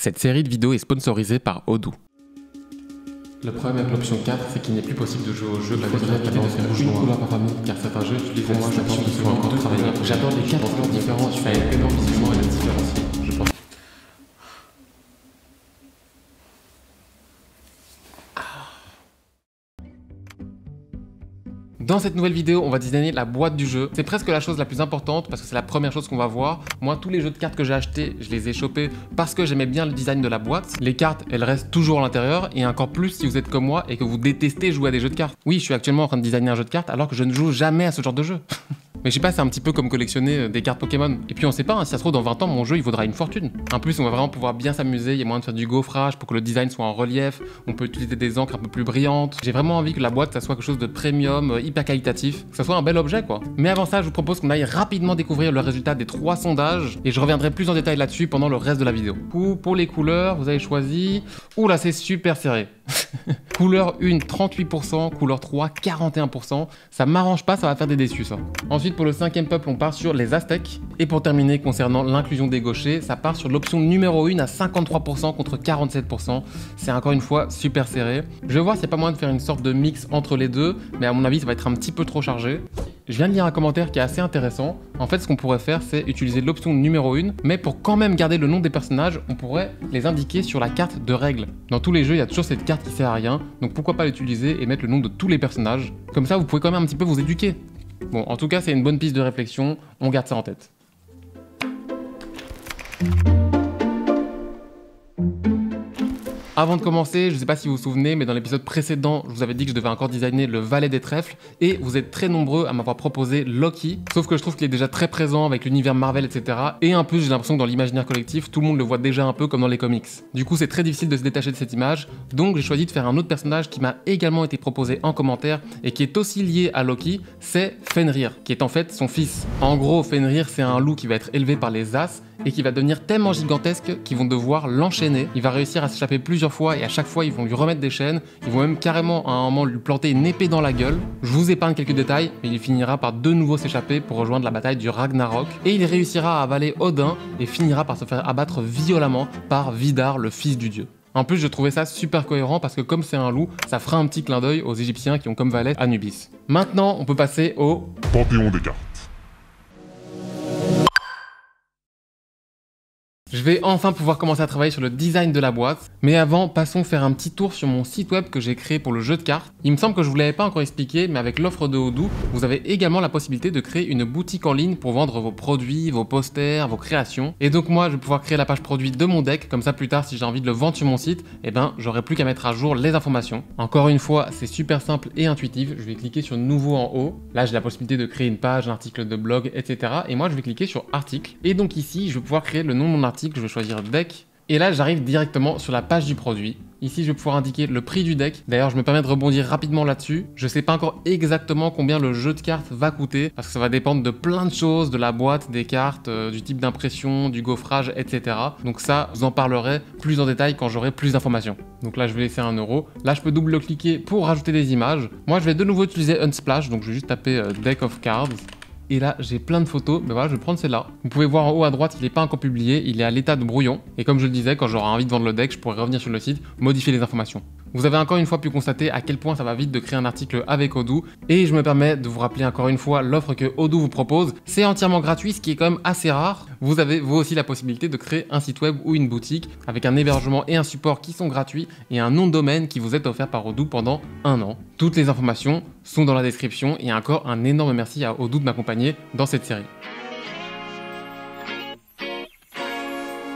Cette série de vidéos est sponsorisée par Odoo. Le problème avec l'option 4, c'est qu'il n'est plus possible de jouer au jeu avec une couleur par famille, car certains jeux utilisent pour moi j'attends qu'ils soient encore travaillés. J'adore les 4 couleurs différentes, tu fais énormément et les différencier. Je pense. Dans cette nouvelle vidéo, on va designer la boîte du jeu. C'est presque la chose la plus importante parce que c'est la première chose qu'on va voir. Moi, tous les jeux de cartes que j'ai achetés, je les ai chopés parce que j'aimais bien le design de la boîte. Les cartes, elles restent toujours à l'intérieur et encore plus si vous êtes comme moi et que vous détestez jouer à des jeux de cartes. Oui, je suis actuellement en train de designer un jeu de cartes alors que je ne joue jamais à ce genre de jeu. Mais je sais pas, c'est un petit peu comme collectionner des cartes Pokémon. Et puis on sait pas, hein, si ça se trouve dans 20 ans, mon jeu il vaudra une fortune. En plus, on va vraiment pouvoir bien s'amuser, il y a moyen de faire du gaufrage pour que le design soit en relief, on peut utiliser des encres un peu plus brillantes. J'ai vraiment envie que la boîte, ça soit quelque chose de premium, hyper qualitatif, que ça soit un bel objet quoi. Mais avant ça, je vous propose qu'on aille rapidement découvrir le résultat des 3 sondages et je reviendrai plus en détail là-dessus pendant le reste de la vidéo. Pour les couleurs, vous avez choisi... Ouh là, c'est super serré. Couleur 1, 38%, couleur 3, 41%. Ça m'arrange pas, ça va faire des déçus ça. Ensuite, pour le 5e peuple, on part sur les Aztèques. Et pour terminer, concernant l'inclusion des gauchers, ça part sur l'option numéro 1 à 53% contre 47%. C'est encore une fois super serré. Je vais voir s'il n'y a pas moyen de faire une sorte de mix entre les deux, mais à mon avis, ça va être un petit peu trop chargé. Je viens de lire un commentaire qui est assez intéressant. En fait, ce qu'on pourrait faire, c'est utiliser l'option numéro 1, mais pour quand même garder le nom des personnages, on pourrait les indiquer sur la carte de règles. Dans tous les jeux, il y a toujours cette carte qui sert à rien, donc pourquoi pas l'utiliser et mettre le nom de tous les personnages. Comme ça, vous pouvez quand même un petit peu vous éduquer. Bon, en tout cas, c'est une bonne piste de réflexion, on garde ça en tête. Avant de commencer, je sais pas si vous vous souvenez, mais dans l'épisode précédent, je vous avais dit que je devais encore designer le valet des trèfles, et vous êtes très nombreux à m'avoir proposé Loki, sauf que je trouve qu'il est déjà très présent avec l'univers Marvel, etc. Et en plus, j'ai l'impression que dans l'imaginaire collectif, tout le monde le voit déjà un peu comme dans les comics. Du coup, c'est très difficile de se détacher de cette image, donc j'ai choisi de faire un autre personnage qui m'a également été proposé en commentaire, et qui est aussi lié à Loki, c'est Fenrir, qui est en fait son fils. En gros, Fenrir, c'est un loup qui va être élevé par les As, et qui va devenir tellement gigantesque qu'ils vont devoir l'enchaîner. Il va réussir à s'échapper plusieurs fois et à chaque fois ils vont lui remettre des chaînes. Ils vont même carrément à un moment lui planter une épée dans la gueule. Je vous épargne quelques détails, mais il finira par de nouveau s'échapper pour rejoindre la bataille du Ragnarok. Et il réussira à avaler Odin et finira par se faire abattre violemment par Vidar, le fils du dieu. En plus, je trouvais ça super cohérent parce que comme c'est un loup, ça fera un petit clin d'œil aux Égyptiens qui ont comme valet Anubis. Maintenant, on peut passer au Panthéon des cartes. Je vais enfin pouvoir commencer à travailler sur le design de la boîte. Mais avant, passons faire un petit tour sur mon site web que j'ai créé pour le jeu de cartes. Il me semble que je vous l'avais pas encore expliqué, mais avec l'offre de Odoo, vous avez également la possibilité de créer une boutique en ligne pour vendre vos produits, vos posters, vos créations. Et donc moi, je vais pouvoir créer la page produit de mon deck, comme ça plus tard, si j'ai envie de le vendre sur mon site, eh ben, j'aurai plus qu'à mettre à jour les informations. Encore une fois, c'est super simple et intuitif. Je vais cliquer sur Nouveau en haut. Là, j'ai la possibilité de créer une page, un article de blog, etc. Et moi, je vais cliquer sur Article. Et donc ici, je vais pouvoir créer le nom de mon article. Je vais choisir deck et là j'arrive directement sur la page du produit. Ici je vais pouvoir indiquer le prix du deck. D'ailleurs je me permets de rebondir rapidement là-dessus. Je sais pas encore exactement combien le jeu de cartes va coûter parce que ça va dépendre de plein de choses, de la boîte, des cartes, du type d'impression, du gaufrage, etc. Donc ça, vous en parlerai plus en détail quand j'aurai plus d'informations. Donc là je vais laisser 1 €. Là je peux double-cliquer pour rajouter des images. Moi je vais de nouveau utiliser Unsplash, donc je vais juste taper Deck of Cards. Et là, j'ai plein de photos, mais voilà, je vais prendre celle-là. Vous pouvez voir en haut à droite, il n'est pas encore publié, il est à l'état de brouillon. Et comme je le disais, quand j'aurai envie de vendre le deck, je pourrai revenir sur le site, modifier les informations. Vous avez encore une fois pu constater à quel point ça va vite de créer un article avec Odoo. Et je me permets de vous rappeler encore une fois l'offre que Odoo vous propose. C'est entièrement gratuit, ce qui est quand même assez rare. Vous avez vous aussi la possibilité de créer un site web ou une boutique avec un hébergement et un support qui sont gratuits et un nom de domaine qui vous est offert par Odoo pendant 1 an. Toutes les informations sont dans la description et encore un énorme merci à Odoo de m'accompagner dans cette série.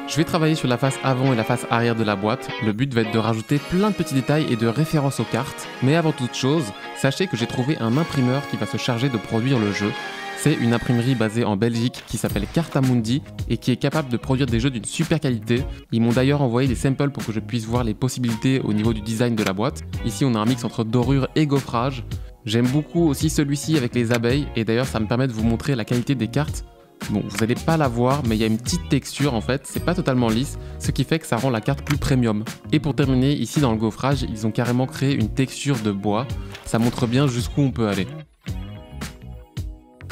Je vais travailler sur la face avant et la face arrière de la boîte. Le but va être de rajouter plein de petits détails et de références aux cartes. Mais avant toute chose, sachez que j'ai trouvé un imprimeur qui va se charger de produire le jeu. C'est une imprimerie basée en Belgique qui s'appelle Cartamundi et qui est capable de produire des jeux d'une super qualité. Ils m'ont d'ailleurs envoyé des samples pour que je puisse voir les possibilités au niveau du design de la boîte. Ici on a un mix entre dorure et gaufrage. J'aime beaucoup aussi celui-ci avec les abeilles et d'ailleurs ça me permet de vous montrer la qualité des cartes. Bon, vous n'allez pas la voir, mais il y a une petite texture en fait, c'est pas totalement lisse, ce qui fait que ça rend la carte plus premium. Et pour terminer, ici dans le gaufrage, ils ont carrément créé une texture de bois. Ça montre bien jusqu'où on peut aller.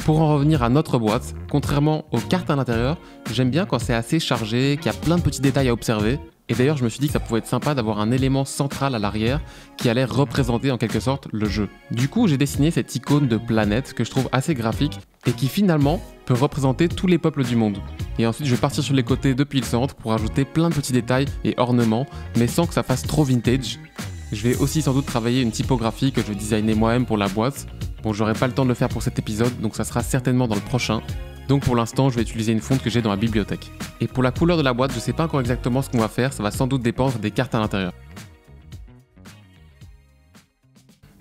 Pour en revenir à notre boîte, contrairement aux cartes à l'intérieur, j'aime bien quand c'est assez chargé, qu'il y a plein de petits détails à observer. Et d'ailleurs, je me suis dit que ça pouvait être sympa d'avoir un élément central à l'arrière qui allait représenter en quelque sorte le jeu. Du coup, j'ai dessiné cette icône de planète que je trouve assez graphique et qui finalement peut représenter tous les peuples du monde. Et ensuite, je vais partir sur les côtés depuis le centre pour ajouter plein de petits détails et ornements, mais sans que ça fasse trop vintage. Je vais aussi sans doute travailler une typographie que je vais designer moi-même pour la boîte. Bon, j'aurai pas le temps de le faire pour cet épisode, donc ça sera certainement dans le prochain. Donc pour l'instant, je vais utiliser une fonte que j'ai dans la bibliothèque. Et pour la couleur de la boîte, je sais pas encore exactement ce qu'on va faire, ça va sans doute dépendre des cartes à l'intérieur.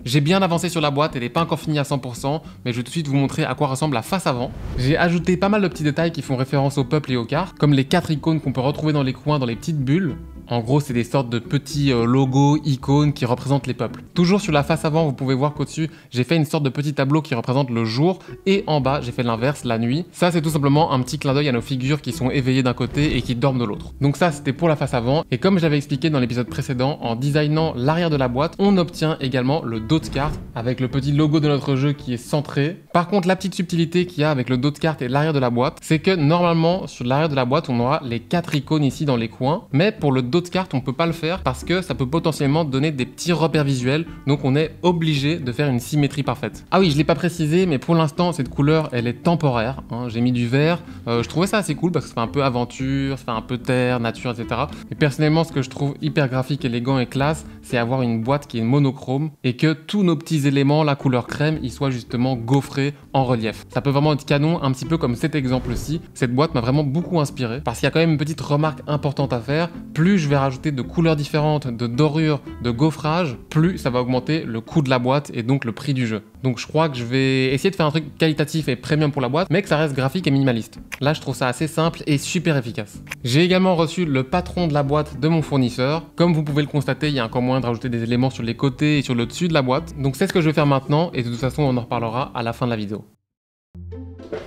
J'ai bien avancé sur la boîte, elle n'est pas encore finie à 100%, mais je vais tout de suite vous montrer à quoi ressemble la face avant. J'ai ajouté pas mal de petits détails qui font référence au peuple et aux cartes, comme les 4 icônes qu'on peut retrouver dans les coins, dans les petites bulles. En gros, c'est des sortes de petits logos, icônes qui représentent les peuples. Toujours sur la face avant, vous pouvez voir qu'au-dessus, j'ai fait une sorte de petit tableau qui représente le jour, et en bas, j'ai fait l'inverse, la nuit. Ça, c'est tout simplement un petit clin d'œil à nos figures qui sont éveillées d'un côté et qui dorment de l'autre. Donc ça, c'était pour la face avant, et comme je l'avais expliqué dans l'épisode précédent, en designant l'arrière de la boîte, on obtient également le dos de carte, avec le petit logo de notre jeu qui est centré. Par contre, la petite subtilité qu'il y a avec le dos de carte et l'arrière de la boîte, c'est que normalement, sur l'arrière de la boîte, on aura les 4 icônes ici dans les coins, mais pour le dos de carte, on peut pas le faire parce que ça peut potentiellement donner des petits repères visuels, donc on est obligé de faire une symétrie parfaite. Ah oui, je l'ai pas précisé, mais pour l'instant, cette couleur, elle est temporaire, hein. J'ai mis du vert, je trouvais ça assez cool parce que ça fait un peu aventure, ça fait un peu terre, nature, etc. Et personnellement, ce que je trouve hyper graphique, élégant et classe, c'est avoir une boîte qui est monochrome et que tous nos petits éléments, la couleur crème, ils soient justement gaufrés en relief. Ça peut vraiment être canon, un petit peu comme cet exemple-ci. Cette boîte m'a vraiment beaucoup inspiré parce qu'il y a quand même une petite remarque importante à faire. Plus je vais rajouter de couleurs différentes, de dorures, de gaufrage, plus ça va augmenter le coût de la boîte et donc le prix du jeu. Donc je crois que je vais essayer de faire un truc qualitatif et premium pour la boîte, mais que ça reste graphique et minimaliste. Là, je trouve ça assez simple et super efficace. J'ai également reçu le patron de la boîte de mon fournisseur. Comme vous pouvez le constater, il y a encore moyen de rajouter des éléments sur les côtés et sur le dessus de la boîte. Donc c'est ce que je vais faire maintenant et de toute façon, on en reparlera à la fin de la vidéo.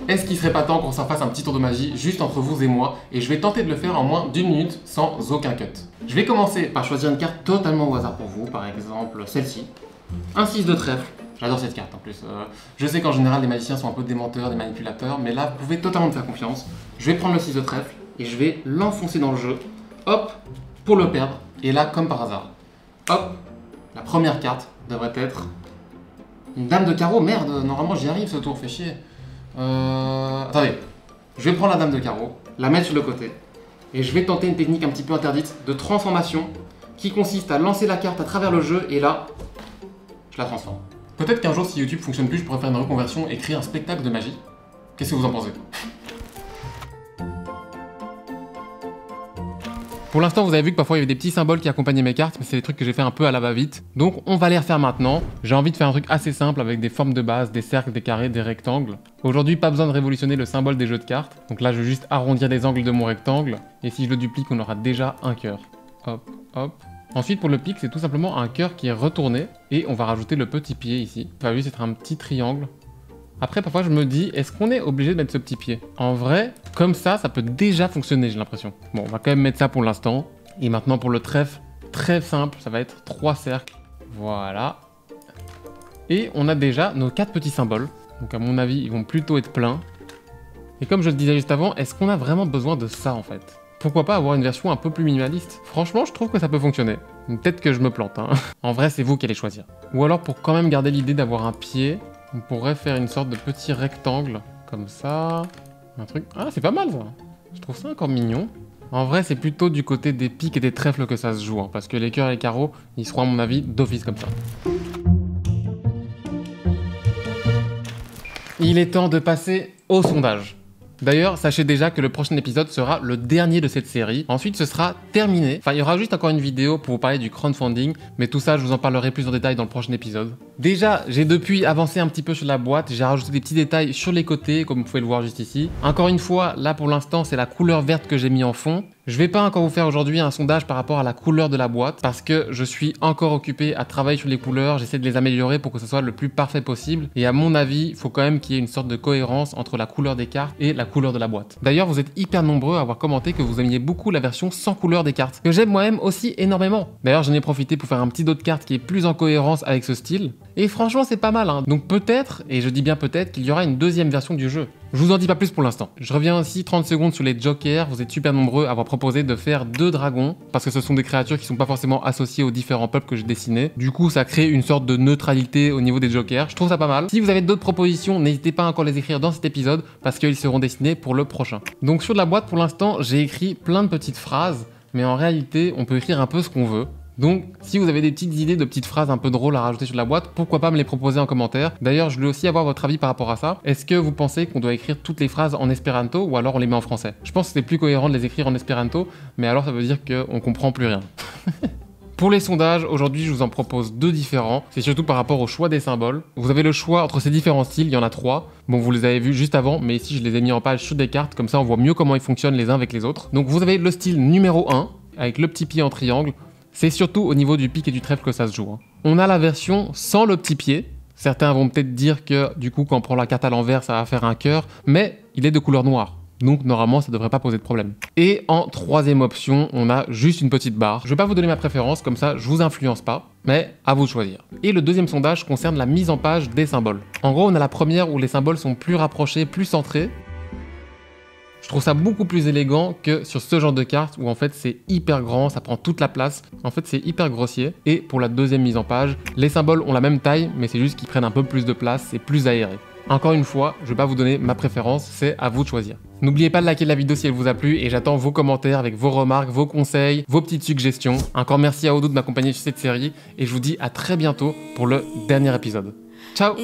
Est-ce qu'il serait pas temps qu'on s'en fasse un petit tour de magie juste entre vous et moi, et je vais tenter de le faire en moins d'1 minute sans aucun cut. Je vais commencer par choisir une carte totalement au hasard pour vous, par exemple celle-ci. Un 6 de trèfle. J'adore cette carte en plus. Je sais qu'en général les magiciens sont un peu des menteurs, des manipulateurs, mais là vous pouvez totalement me faire confiance. Je vais prendre le 6 de trèfle et je vais l'enfoncer dans le jeu. Hop, pour le perdre. Et là, comme par hasard, hop, la première carte devrait être une dame de carreau. Merde, normalement j'y arrive ce tour, fait chier. Attendez, je vais prendre la dame de carreau, la mettre sur le côté, et je vais tenter une technique un petit peu interdite de transformation qui consiste à lancer la carte à travers le jeu et là, je la transforme. Peut-être qu'un jour, si YouTube fonctionne plus, je pourrais faire une reconversion et créer un spectacle de magie. Qu'est-ce que vous en pensez? Pour l'instant, vous avez vu que parfois il y avait des petits symboles qui accompagnaient mes cartes, mais c'est des trucs que j'ai fait un peu à la va-vite. Donc on va les refaire maintenant. J'ai envie de faire un truc assez simple avec des formes de base, des cercles, des carrés, des rectangles. Aujourd'hui, pas besoin de révolutionner le symbole des jeux de cartes. Donc là, je vais juste arrondir les angles de mon rectangle. Et si je le duplique, on aura déjà un cœur. Hop, hop. Ensuite, pour le pic, c'est tout simplement un cœur qui est retourné. Et on va rajouter le petit pied ici. Enfin, lui, c'est un petit triangle. Après, parfois, je me dis, est-ce qu'on est obligé de mettre ce petit pied? En vrai, comme ça peut déjà fonctionner, j'ai l'impression. Bon, on va quand même mettre ça pour l'instant. Et maintenant, pour le trèfle, très simple, ça va être 3 cercles. Voilà. Et on a déjà nos 4 petits symboles. Donc, à mon avis, ils vont plutôt être pleins. Et comme je le disais juste avant, est-ce qu'on a vraiment besoin de ça, en fait? Pourquoi pas avoir une version un peu plus minimaliste? Franchement, je trouve que ça peut fonctionner. Peut-être que je me plante, hein. En vrai, c'est vous qui allez choisir. Ou alors, pour quand même garder l'idée d'avoir un pied, on pourrait faire une sorte de petit rectangle, comme ça. Un truc... Ah, c'est pas mal, ça. Je trouve ça encore mignon. En vrai, c'est plutôt du côté des piques et des trèfles que ça se joue, hein, parce que les cœurs et les carreaux, ils seront à mon avis d'office comme ça. Il est temps de passer au sondage. D'ailleurs, sachez déjà que le prochain épisode sera le dernier de cette série. Ensuite, ce sera terminé. Enfin, il y aura juste encore une vidéo pour vous parler du crowdfunding, mais tout ça, je vous en parlerai plus en détail dans le prochain épisode. Déjà, j'ai depuis avancé un petit peu sur la boîte, j'ai rajouté des petits détails sur les côtés, comme vous pouvez le voir juste ici. Encore une fois, là pour l'instant, c'est la couleur verte que j'ai mis en fond. Je vais pas encore vous faire aujourd'hui un sondage par rapport à la couleur de la boîte, parce que je suis encore occupé à travailler sur les couleurs, j'essaie de les améliorer pour que ce soit le plus parfait possible. Et à mon avis, il faut quand même qu'il y ait une sorte de cohérence entre la couleur des cartes et la couleur de la boîte. D'ailleurs, vous êtes hyper nombreux à avoir commenté que vous aimiez beaucoup la version sans couleur des cartes, que j'aime moi-même aussi énormément. D'ailleurs, j'en ai profité pour faire un petit dos de cartes qui est plus en cohérence avec ce style. Et franchement, c'est pas mal, hein. Donc peut-être, et je dis bien peut-être, qu'il y aura une deuxième version du jeu. Je vous en dis pas plus pour l'instant. Je reviens aussi 30 secondes sur les jokers. Vous êtes super nombreux à avoir proposé de faire 2 dragons, parce que ce sont des créatures qui sont pas forcément associées aux différents peuples que j'ai dessinés. Du coup, ça crée une sorte de neutralité au niveau des jokers. Je trouve ça pas mal. Si vous avez d'autres propositions, n'hésitez pas à encore les écrire dans cet épisode, parce qu'ils seront dessinés pour le prochain. Donc sur la boîte, pour l'instant, j'ai écrit plein de petites phrases, mais en réalité, on peut écrire un peu ce qu'on veut. Donc, si vous avez des petites idées de petites phrases un peu drôles à rajouter sur la boîte, pourquoi pas me les proposer en commentaire. D'ailleurs, je voulais aussi avoir votre avis par rapport à ça. Est-ce que vous pensez qu'on doit écrire toutes les phrases en espéranto ou alors on les met en français? Je pense que c'est plus cohérent de les écrire en espéranto, mais alors ça veut dire qu'on comprend plus rien. Pour les sondages, aujourd'hui je vous en propose 2 différents. C'est surtout par rapport au choix des symboles. Vous avez le choix entre ces différents styles, il y en a 3. Bon, vous les avez vus juste avant, mais ici je les ai mis en page sur des cartes, comme ça on voit mieux comment ils fonctionnent les uns avec les autres. Donc vous avez le style numéro 1, avec le petit pied en triangle. C'est surtout au niveau du pic et du trèfle que ça se joue, hein. On a la version sans le petit pied. Certains vont peut-être dire que du coup quand on prend la carte à l'envers ça va faire un cœur, mais il est de couleur noire. Donc normalement ça devrait pas poser de problème. Et en 3e option, on a juste une petite barre. Je vais pas vous donner ma préférence, comme ça je vous influence pas, mais à vous de choisir. Et le 2e sondage concerne la mise en page des symboles. En gros, on a la première où les symboles sont plus rapprochés, plus centrés. Je trouve ça beaucoup plus élégant que sur ce genre de carte où en fait c'est hyper grand, ça prend toute la place. En fait c'est hyper grossier. Et pour la 2e mise en page, les symboles ont la même taille, mais c'est juste qu'ils prennent un peu plus de place, c'est plus aéré. Encore une fois, je vais pas vous donner ma préférence, c'est à vous de choisir. N'oubliez pas de liker la vidéo si elle vous a plu et j'attends vos commentaires avec vos remarques, vos conseils, vos petites suggestions. Encore merci à Odo de m'accompagner sur cette série et je vous dis à très bientôt pour le dernier épisode. Ciao!